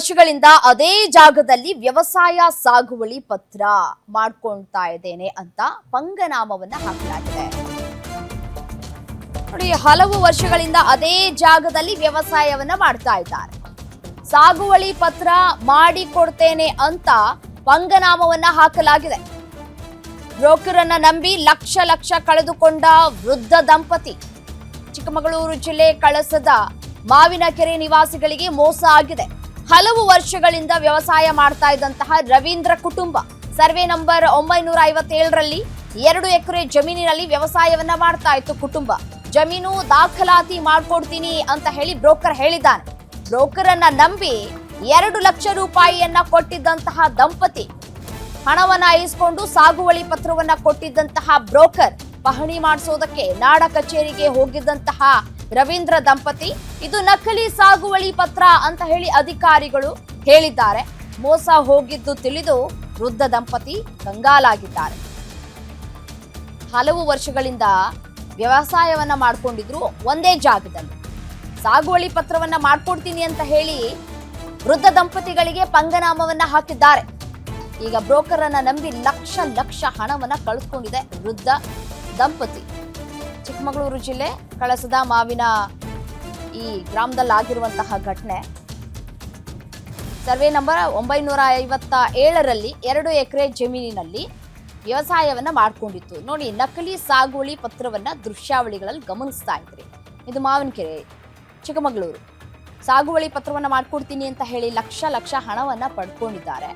ವರ್ಷಗಳಿಂದ ಅದೇ ಜಾಗದಲ್ಲಿ ವ್ಯವಸಾಯ ಸಾಗುವಳಿ ಪತ್ರ ಮಾಡ್ಕೊಳ್ತಾ ಇದ್ದೇನೆ ಅಂತ ಪಂಗನಾಮವನ್ನ ಹಾಕಲಾಗಿದೆ. ನೋಡಿ, ಹಲವು ವರ್ಷಗಳಿಂದ ಅದೇ ಜಾಗದಲ್ಲಿ ವ್ಯವಸಾಯವನ್ನ ಮಾಡ್ತಾ ಇದ್ದಾರೆ. ಸಾಗುವಳಿ ಪತ್ರ ಮಾಡಿಕೊಡ್ತೇನೆ ಅಂತ ಪಂಗನಾಮವನ್ನ ಹಾಕಲಾಗಿದೆ. ಬ್ರೋಕರ್ ಅನ್ನ ನಂಬಿ ಲಕ್ಷ ಲಕ್ಷ ಕಳೆದುಕೊಂಡ ವೃದ್ಧ ದಂಪತಿ. ಚಿಕ್ಕಮಗಳೂರು ಜಿಲ್ಲೆ ಕಳಸದ ಮಾವಿನಕೆರೆ ನಿವಾಸಿಗಳಿಗೆ ಮೋಸ ಆಗಿದೆ. ಹಲವು ವರ್ಷಗಳಿಂದ ವ್ಯವಸಾಯ ಮಾಡ್ತಾ ಇದ್ದಂತಹ ರವೀಂದ್ರ ಕುಟುಂಬ ಸರ್ವೆ ನಂಬರ್ 957ರಲ್ಲಿ 2 ಎಕರೆ ಜಮೀನಿನಲ್ಲಿ ವ್ಯವಸಾಯವನ್ನ ಮಾಡ್ತಾ ಇತ್ತು ಕುಟುಂಬ. ಜಮೀನು ದಾಖಲಾತಿ ಮಾಡ್ಕೊಡ್ತೀನಿ ಅಂತ ಹೇಳಿ ಬ್ರೋಕರ್ ಹೇಳಿದ್ದಾನೆ. ಬ್ರೋಕರ್ ಅನ್ನ ನಂಬಿ 2 ಲಕ್ಷ ರೂಪಾಯಿಯನ್ನ ಕೊಟ್ಟಿದ್ದಂತಹ ದಂಪತಿ ಹಣವನ್ನ ಇಸ್ಕೊಂಡು ಸಾಗುವಳಿ ಪತ್ರವನ್ನ ಕೊಟ್ಟಿದ್ದಂತಹ ಬ್ರೋಕರ್ ಪಹಣಿ ಮಾಡಿಸೋದಕ್ಕೆ ನಾಡ ಕಚೇರಿಗೆ ಹೋಗಿದ್ದಂತಹ ರವೀಂದ್ರ ದಂಪತಿ ಇದು ನಕಲಿ ಸಾಗುವಳಿ ಪತ್ರ ಅಂತ ಹೇಳಿ ಅಧಿಕಾರಿಗಳು ಹೇಳಿದ್ದಾರೆ. ಮೋಸ ಹೋಗಿದ್ದು ತಿಳಿದು ವೃದ್ಧ ದಂಪತಿ ಕಂಗಾಲಾಗಿದ್ದಾರೆ. ಹಲವು ವರ್ಷಗಳಿಂದ ವ್ಯವಸಾಯವನ್ನ ಮಾಡ್ಕೊಂಡಿದ್ರು. ಒಂದೇ ಜಾಗದಲ್ಲಿ ಸಾಗುವಳಿ ಪತ್ರವನ್ನ ಮಾಡ್ಕೊಡ್ತೀನಿ ಅಂತ ಹೇಳಿ ವೃದ್ಧ ದಂಪತಿಗಳಿಗೆ ಪಂಗನಾಮವನ್ನ ಹಾಕಿದ್ದಾರೆ. ಈಗ ಬ್ರೋಕರ್ ಅನ್ನ ನಂಬಿ ಲಕ್ಷ ಲಕ್ಷ ಹಣವನ್ನ ಕಳೆದುಕೊಂಡಿದೆ ವೃದ್ಧ ದಂಪತಿ. ಚಿಕ್ಕಮಗಳೂರು ಜಿಲ್ಲೆ ಕಳಸದ ಮಾವಿನ ಈ ಗ್ರಾಮದಲ್ಲಿ ಆಗಿರುವಂತಹ ಘಟನೆ. ಸರ್ವೆ ನಂಬರ್ 957ರಲ್ಲಿ 2 ಎಕರೆ ಜಮೀನಿನಲ್ಲಿ ವ್ಯವಸಾಯವನ್ನ ಮಾಡ್ಕೊಂಡಿತ್ತು. ನೋಡಿ, ನಕಲಿ ಸಾಗುವಳಿ ಪತ್ರವನ್ನ ದೃಶ್ಯಾವಳಿಗಳಲ್ಲಿ ಗಮನಿಸ್ತಾ ಇದ್ರಿ. ಇದು ಮಾವಿನಕೆರೆ, ಚಿಕ್ಕಮಗಳೂರು. ಸಾಗುವಳಿ ಪತ್ರವನ್ನ ಮಾಡ್ಕೊಡ್ತೀನಿ ಅಂತ ಹೇಳಿ ಲಕ್ಷ ಲಕ್ಷ ಹಣವನ್ನ ಪಡ್ಕೊಂಡಿದ್ದಾರೆ.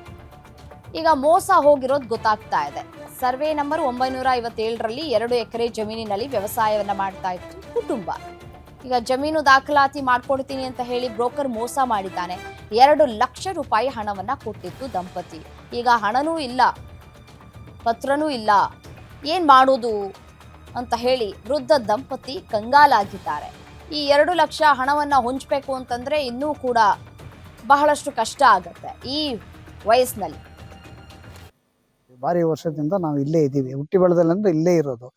ಈಗ ಮೋಸ ಹೋಗಿರೋದು ಗೊತ್ತಾಗ್ತಾ ಇದೆ. ಸರ್ವೆ ನಂಬರ್ 957ರಲ್ಲಿ 2 ಎಕರೆ ಜಮೀನಿನಲ್ಲಿ ವ್ಯವಸಾಯವನ್ನ ಮಾಡ್ತಾ ಇತ್ತು ಕುಟುಂಬ. ಈಗ ಜಮೀನು ದಾಖಲಾತಿ ಮಾಡ್ಕೊಡ್ತೀನಿ ಅಂತ ಹೇಳಿ ಬ್ರೋಕರ್ ಮೋಸ ಮಾಡಿದ್ದಾನೆ. 2 ಲಕ್ಷ ರೂಪಾಯಿ ಹಣವನ್ನ ಕೊಟ್ಟಿತ್ತು ದಂಪತಿ. ಈಗ ಹಣನೂ ಇಲ್ಲ, ಪತ್ರನೂ ಇಲ್ಲ, ಏನ್ ಮಾಡೋದು ಅಂತ ಹೇಳಿ ವೃದ್ಧ ದಂಪತಿ ಕಂಗಾಲಾಗಿದ್ದಾರೆ. ಈ 2 ಲಕ್ಷ ಹಣವನ್ನ ಹೊಂಚಬೇಕು ಅಂತಂದ್ರೆ ಇನ್ನೂ ಕೂಡ ಬಹಳಷ್ಟು ಕಷ್ಟ ಆಗತ್ತೆ ಈ ವಯಸ್ಸಿನಲ್ಲಿ. ಭಾರಿ ವರ್ಷದಿಂದ ನಾವು ಇಲ್ಲೇ ಇದ್ದೀವಿ, ಹುಟ್ಟಿ ಬೆಳೆದಲ್ಲಂದ್ರೆ ಇಲ್ಲೇ ಇರೋದು.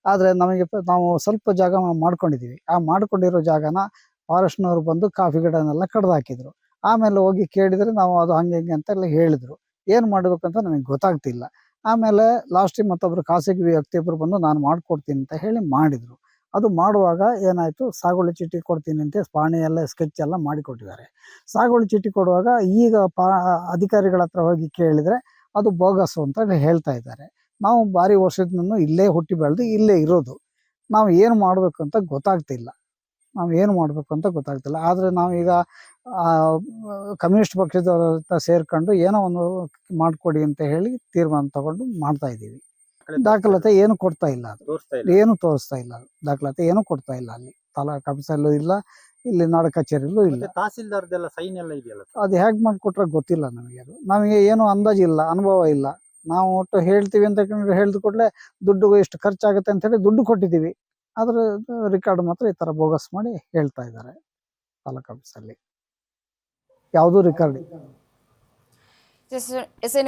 ಆದರೆ ನಾವು ಸ್ವಲ್ಪ ಜಾಗ ಮಾಡ್ಕೊಂಡಿದ್ದೀವಿ. ಆ ಮಾಡ್ಕೊಂಡಿರೋ ಜಾಗನ ಫಾರೆಸ್ಟ್ನವ್ರು ಬಂದು ಕಾಫಿ ಗಿಡನೆಲ್ಲ ಕಡ್ದು ಹಾಕಿದ್ರು. ಆಮೇಲೆ ಹೋಗಿ ಕೇಳಿದರೆ ನಾವು ಅದು ಹಂಗೆ ಹಿಂಗೆ ಅಂತೆಲ್ಲ ಹೇಳಿದ್ರು. ಏನು ಮಾಡಬೇಕಂತ ನಮಗೆ ಗೊತ್ತಾಗ್ತಿಲ್ಲ. ಆಮೇಲೆ ಲಾಸ್ಟಿಗೆ ಮತ್ತೊಬ್ಬರು ಖಾಸಗಿ ವ್ಯಕ್ತಿಯೊಬ್ಬರು ಬಂದು ನಾನು ಮಾಡ್ಕೊಡ್ತೀನಿ ಅಂತ ಹೇಳಿ ಮಾಡಿದರು. ಅದು ಮಾಡುವಾಗ ಏನಾಯಿತು, ಸಾಗುವಳಿ ಚೀಟಿ ಕೊಡ್ತೀನಿ ಅಂತ ಪಾಣಿ ಎಲ್ಲ ಸ್ಕೆಚ್ ಎಲ್ಲ ಮಾಡಿಕೊಟ್ಟಿದ್ದಾರೆ. ಸಾಗುವಳಿ ಚೀಟಿ ಕೊಡುವಾಗ ಈಗ ಅಧಿಕಾರಿಗಳ ಹತ್ರ ಹೋಗಿ ಕೇಳಿದರೆ ಅದು ಬೋಗಸ್ಸು ಅಂತ ಹೇಳ್ತಾ ಇದ್ದಾರೆ. ನಾವು ಭಾರಿ ವರ್ಷದಿಂದ ಇಲ್ಲೇ ಹುಟ್ಟಿ ಬೆಳೆದು ಇಲ್ಲೇ ಇರೋದು. ನಾವು ಏನು ಮಾಡಬೇಕು ಅಂತ ಗೊತ್ತಾಗ್ತಿಲ್ಲ. ಆದರೆ ನಾವೀಗ ಕಮ್ಯುನಿಸ್ಟ್ ಪಕ್ಷದವ್ರ ಹತ್ರ ಸೇರ್ಕೊಂಡು ಏನೋ ಒಂದು ಮಾಡಿಕೊಡಿ ಅಂತ ಹೇಳಿ ತೀರ್ಮಾನ ತಗೊಂಡು ಮಾಡ್ತಾ ಇದ್ದೀವಿ. ದಾಖಲಾತಿ ಏನು ಕೊಡ್ತಾ ಇಲ್ಲ, ಏನು ತೋರಿಸ್ತಾ ಇಲ್ಲ. ದಾಖಲಾತಿ ಏನು ಕೊಡ್ತಾ ಇಲ್ಲ. ಅಲ್ಲಿ ತಾಲೂಕು ಆಫೀಸಲ್ಲೂ ಇಲ್ಲ, ಇಲ್ಲಿ ನಾಡ ಕಚೇರಿಯಲ್ಲೂ ಇಲ್ಲ. ತಹಸೀಲ್ದಾರ್ದೆಲ್ಲ ಸೈನ್ ಎಲ್ಲ ಇದೆಯಲ್ಲ, ಅದು ಹೇಗೆ ಮಾಡಿಕೊಟ್ರೆ ಗೊತ್ತಿಲ್ಲ ನಮಗೆ. ನಮಗೆ ಏನು ಅಂದಾಜಿಲ್ಲ, ಅನುಭವ ಇಲ್ಲ. ನಾವು ಒಟ್ಟು ಹೇಳ್ತೀವಿ ಅಂತ ಹೇಳಿದ ಕೂಡಲೇ ದುಡ್ಡು ಎಷ್ಟು ಖರ್ಚಾಗುತ್ತೆ ಅಂತ ಹೇಳಿ ದುಡ್ಡು ಕೊಟ್ಟಿದ್ದೀವಿ. ಅದ್ರ ರೆಕಾರ್ಡ್ ಮಾತ್ರ ಈ ತರ ಬೋಗಸ್ ಮಾಡಿ ಹೇಳ್ತಾ ಇದ್ದಾರೆ ತಾಲೂಕು ಆಫೀಸಲ್ಲಿ. ಯಾವುದೂ ರೆಕಾರ್ಡ್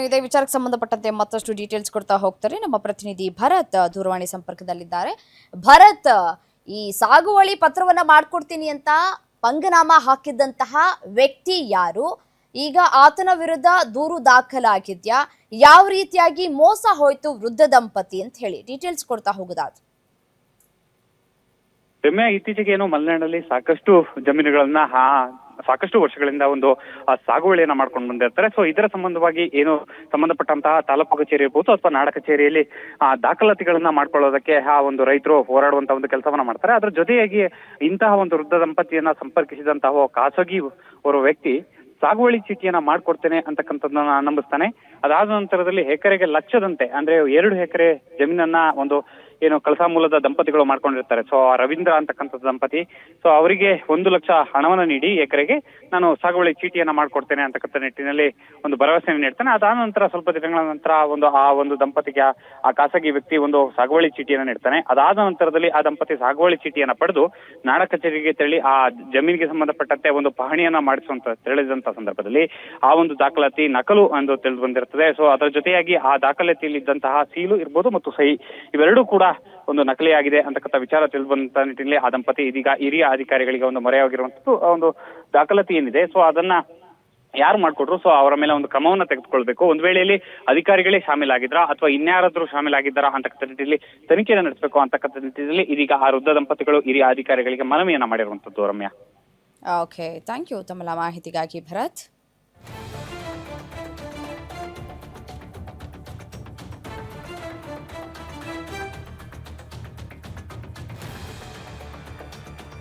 ಇದೇ ವಿಚಾರಕ್ಕೆ ಸಂಬಂಧಪಟ್ಟಂತೆ ಮತ್ತಷ್ಟು ಡೀಟೇಲ್ಸ್ ಕೊಡ್ತಾ ಹೋಗ್ತಾರೆ ನಮ್ಮ ಪ್ರತಿನಿಧಿ ಭರತ್ ದೂರವಾಣಿ ಸಂಪರ್ಕದಲ್ಲಿದ್ದಾರೆ. ಭರತ್, ಈ ಸಾಗುವಳಿ ಪತ್ರವನ್ನ ಮಾಡ್ಕೊಡ್ತೀನಿ ಅಂತ ಪಂಗನಾಮ ಹಾಕಿದ್ದಂತಹ ವ್ಯಕ್ತಿ ಯಾರು? ಈಗ ಆತನ ವಿರುದ್ಧ ದೂರು ದಾಖಲಾಗಿದ್ಯಾ? ಯಾವ ರೀತಿಯಾಗಿ ಮೋಸ ಹೋಯ್ತು ವೃದ್ಧ ದಂಪತಿ ಅಂತ ಹೇಳಿ ಡೀಟೇಲ್ಸ್ ಕೊಡ್ತಾ ಹೋಗೋದಾದ್ರೆ. ರಮ್ಯಾ, ಇತ್ತೀಚೆಗೆ ಏನು ಮಲೆನಾಡಲ್ಲಿ ಸಾಕಷ್ಟು ಜಮೀನುಗಳನ್ನ ಸಾಕಷ್ಟು ವರ್ಷಗಳಿಂದ ಒಂದು ಸಾಗುವಳಿಯನ್ನ ಮಾಡ್ಕೊಂಡು ಬಂದಿರ್ತಾರೆ. ಸೊ ಇದರ ಸಂಬಂಧವಾಗಿ ಏನು ಸಂಬಂಧಪಟ್ಟಂತಹ ತಾಲೂಕು ಕಚೇರಿ ಇರ್ಬೋದು ಅಥವಾ ನಾಡ ಕಚೇರಿಯಲ್ಲಿ ದಾಖಲಾತಿಗಳನ್ನ ಮಾಡ್ಕೊಳ್ಳೋದಕ್ಕೆ ಆ ಒಂದು ರೈತರು ಹೋರಾಡುವಂತ ಒಂದು ಕೆಲಸವನ್ನ ಮಾಡ್ತಾರೆ. ಅದ್ರ ಜೊತೆಯಾಗಿ ಇಂತಹ ಒಂದು ವೃದ್ಧ ದಂಪತಿಯನ್ನ ಸಂಪರ್ಕಿಸಿದಂತಹ ಖಾಸಗಿ ಓರ್ವ ವ್ಯಕ್ತಿ ಸಾಗುವಳಿ ಚೀಟಿಯನ್ನ ಮಾಡ್ಕೊಡ್ತೇನೆ ಅಂತಕ್ಕಂಥದ್ದನ್ನ ನಂಬಿಸ್ತಾನೆ. ಅದಾದ ನಂತರದಲ್ಲಿ ಎಕರೆಗೆ ಲಕ್ಷದಂತೆ, ಅಂದ್ರೆ 2 ಎಕರೆ ಜಮೀನನ್ನ ಒಂದು ಏನು ಕಳಸಾ ಮೂಲದ ದಂಪತಿಗಳು ಮಾಡ್ಕೊಂಡಿರ್ತಾರೆ. ಸೊ ರವೀಂದ್ರ ಅಂತಕ್ಕಂಥ ದಂಪತಿ, ಸೊ ಅವರಿಗೆ 1 ಲಕ್ಷ ಹಣವನ್ನ ನೀಡಿ ಎಕರೆಗೆ ನಾನು ಸಾಗುವಳಿ ಚೀಟಿಯನ್ನ ಮಾಡ್ಕೊಡ್ತೇನೆ ಅಂತಕ್ಕಂಥ ನಿಟ್ಟಿನಲ್ಲಿ ಒಂದು ಭರವಸೆಯನ್ನು ನೀಡ್ತಾನೆ. ಅದಾದ ನಂತರ ಸ್ವಲ್ಪ ದಿನಗಳ ನಂತರ ಆ ಒಂದು ದಂಪತಿಗೆ ಆ ಖಾಸಗಿ ವ್ಯಕ್ತಿ ಒಂದು ಸಾಗುವಳಿ ಚೀಟಿಯನ್ನ ನೀಡ್ತಾನೆ. ಅದಾದ ನಂತರದಲ್ಲಿ ಆ ದಂಪತಿ ಸಾಗುವಳಿ ಚೀಟಿಯನ್ನ ಪಡೆದು ನಾಡ ಕಚೇರಿಗೆ ತೆರಳಿ ಆ ಜಮೀನಿಗೆ ಸಂಬಂಧಪಟ್ಟಂತೆ ಒಂದು ಪಹಣಿಯನ್ನ ಮಾಡಿಸುವಂತ ತಿಳಿದಂತ ಸಂದರ್ಭದಲ್ಲಿ ಆ ಒಂದು ದಾಖಲಾತಿ ನಕಲು ಎಂದು ತಿಳಿದು ಬಂದಿರುತ್ತದೆ. ಸೊ ಅದರ ಜೊತೆಯಾಗಿ ಆ ದಾಖಲಾತಿಯಲ್ಲಿ ಇದ್ದಂತಹ ಸೀಲು ಇರ್ಬೋದು ಮತ್ತು ಸಹಿ ಇವೆರಡೂ ಕೂಡ ಒಂದು ನಕಲಿಯಾಗಿದೆ ಅಂತಕ್ಕಂಥ ವಿಚಾರ ತಿಳಿದು ಬಂದ ನಿಟ್ಟಿನಲ್ಲಿ ಆ ದಂಪತಿ ಇದೀಗ ಹಿರಿಯ ಅಧಿಕಾರಿಗಳಿಗೆ ಒಂದು ಮೊರೆಯಾಗಿರುವಂತದ್ದು ಒಂದು ದಾಖಲಾತಿ ಏನಿದೆ, ಸೊ ಅದನ್ನ ಯಾರು ಮಾಡ್ಕೊಟ್ರು ಸೊ ಅವರ ಮೇಲೆ ಒಂದು ಕ್ರಮವನ್ನ ತೆಗೆದುಕೊಳ್ಬೇಕು. ಒಂದ್ ವೇಳೆಯಲ್ಲಿ ಅಧಿಕಾರಿಗಳೇ ಶಾಮೀಲಾಗಿದ್ರಾ ಅಥವಾ ಇನ್ಯಾರಾದ್ರೂ ಶಾಮೀಲಾಗಿದ್ದಾರಾ ಅಂತಕ್ಕಂಥ ನಿಟ್ಟಿನಲ್ಲಿ ತನಿಖೆಯನ್ನು ನಡೆಸಬೇಕು ಅಂತಕ್ಕಂಥ ನಿಟ್ಟಿನಲ್ಲಿ ಇದೀಗ ಆ ವೃದ್ಧ ದಂಪತಿಗಳು ಹಿರಿಯ ಅಧಿಕಾರಿಗಳಿಗೆ ಮನವಿಯನ್ನ ಮಾಡಿರುವಂತದ್ದು. ರಮ್ಯಾ. ಓಕೆ, ಥ್ಯಾಂಕ್ ಯು ತಮ್ಮ ಮಾಹಿತಿಗಾಗಿ ಭರತ್.